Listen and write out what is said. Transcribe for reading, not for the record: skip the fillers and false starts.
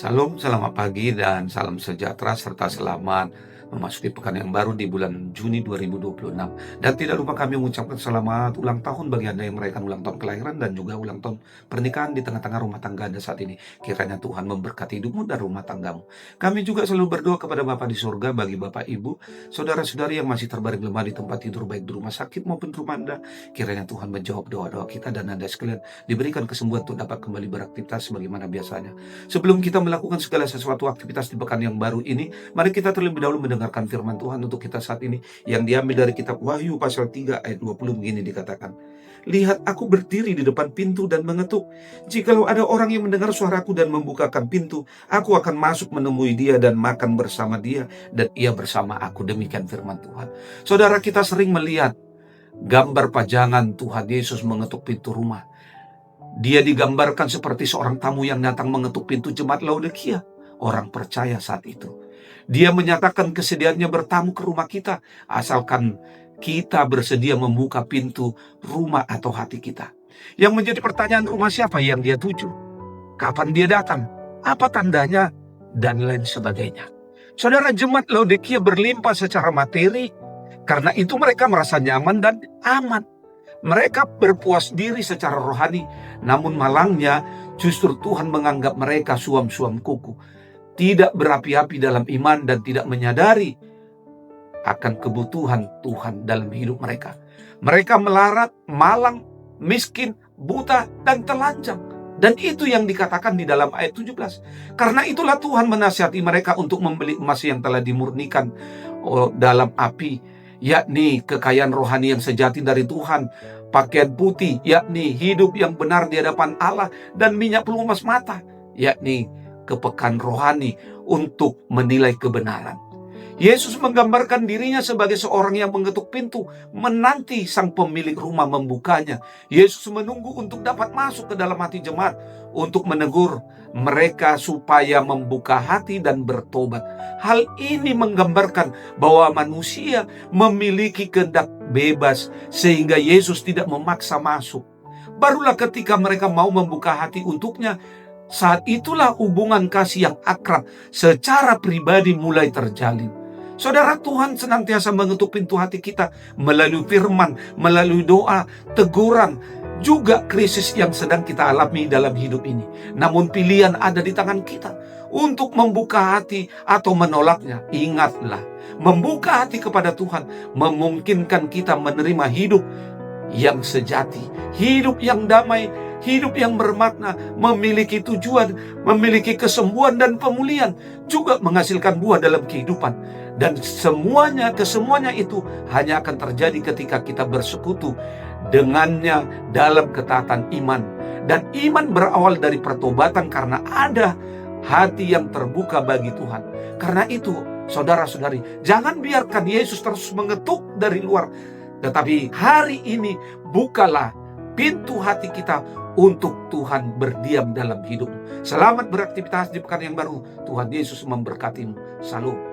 Salam, selamat pagi dan salam sejahtera serta selamat memasuki pekan yang baru di bulan Juni 2026. Dan tidak lupa kami mengucapkan selamat ulang tahun bagi Anda yang merayakan ulang tahun kelahiran dan juga ulang tahun pernikahan di tengah-tengah rumah tangga Anda saat ini. Kiranya Tuhan memberkati hidupmu dan rumah tanggamu. Kami juga selalu berdoa kepada Bapa di surga bagi Bapak Ibu, saudara-saudari yang masih terbaring lemah di tempat tidur baik di rumah sakit maupun di rumah Anda. Kiranya Tuhan menjawab doa-doa kita dan Anda sekalian diberikan kesembuhan untuk dapat kembali beraktivitas sebagaimana biasanya. Sebelum kita melakukan segala sesuatu aktivitas di pekan yang baru ini, mari kita terlebih dahulu mendengarkan firman Tuhan untuk kita saat ini yang diambil dari kitab Wahyu pasal 3 ayat 20 begini dikatakan. Lihat, aku berdiri di depan pintu dan mengetuk. Jikalau ada orang yang mendengar suaraku dan membukakan pintu, aku akan masuk menemui dia dan makan bersama dia dan ia bersama aku. Demikian firman Tuhan. Saudara, kita sering melihat gambar pajangan Tuhan Yesus mengetuk pintu rumah. Dia digambarkan seperti seorang tamu yang datang mengetuk pintu jemaat Laodikia. Orang percaya saat itu. Dia menyatakan kesediaannya bertamu ke rumah kita, asalkan kita bersedia membuka pintu rumah atau hati kita. Yang menjadi pertanyaan, rumah siapa yang dia tuju? Kapan dia datang? Apa tandanya? Dan lain sebagainya. Saudara, jemaat Laodikia berlimpah secara materi, karena itu mereka merasa nyaman dan aman. Mereka berpuas diri secara rohani, namun malangnya justru Tuhan menganggap mereka suam-suam kuku, tidak berapi-api dalam iman dan tidak menyadari akan kebutuhan Tuhan dalam hidup mereka. Mereka melarat, malang, miskin, buta, dan telanjang. Dan itu yang dikatakan di dalam ayat 17. Karena itulah Tuhan menasihati mereka untuk membeli emas yang telah dimurnikan dalam api, yakni kekayaan rohani yang sejati dari Tuhan, pakaian putih, yakni hidup yang benar di hadapan Allah, dan minyak pelumas mata, yakni kepekaan rohani untuk menilai kebenaran. Yesus menggambarkan dirinya sebagai seorang yang mengetuk pintu, menanti sang pemilik rumah membukanya. Yesus menunggu untuk dapat masuk ke dalam hati jemaat, untuk menegur mereka supaya membuka hati dan bertobat. Hal ini menggambarkan bahwa manusia memiliki kehendak bebas, sehingga Yesus tidak memaksa masuk. Barulah ketika mereka mau membuka hati untuknya, saat itulah hubungan kasih yang akrab secara pribadi mulai terjalin. Saudara, Tuhan senantiasa mengetuk pintu hati kita melalui firman, melalui doa, teguran, juga krisis yang sedang kita alami dalam hidup ini. Namun pilihan ada di tangan kita untuk membuka hati atau menolaknya. Ingatlah, membuka hati kepada Tuhan memungkinkan kita menerima hidup yang sejati, hidup yang damai, hidup yang bermakna, memiliki tujuan, memiliki kesembuhan dan pemulihan, juga menghasilkan buah dalam kehidupan. Dan kesemuanya itu hanya akan terjadi ketika kita bersekutu dengannya dalam ketaatan iman. Dan iman berawal dari pertobatan karena ada hati yang terbuka bagi Tuhan. Karena itu, saudara-saudari, jangan biarkan Yesus terus mengetuk dari luar. Tetapi hari ini bukalah pintu hati kita untuk Tuhan berdiam dalam hidupmu. Selamat beraktivitas di pekan yang baru. Tuhan Yesus memberkatimu. Salam.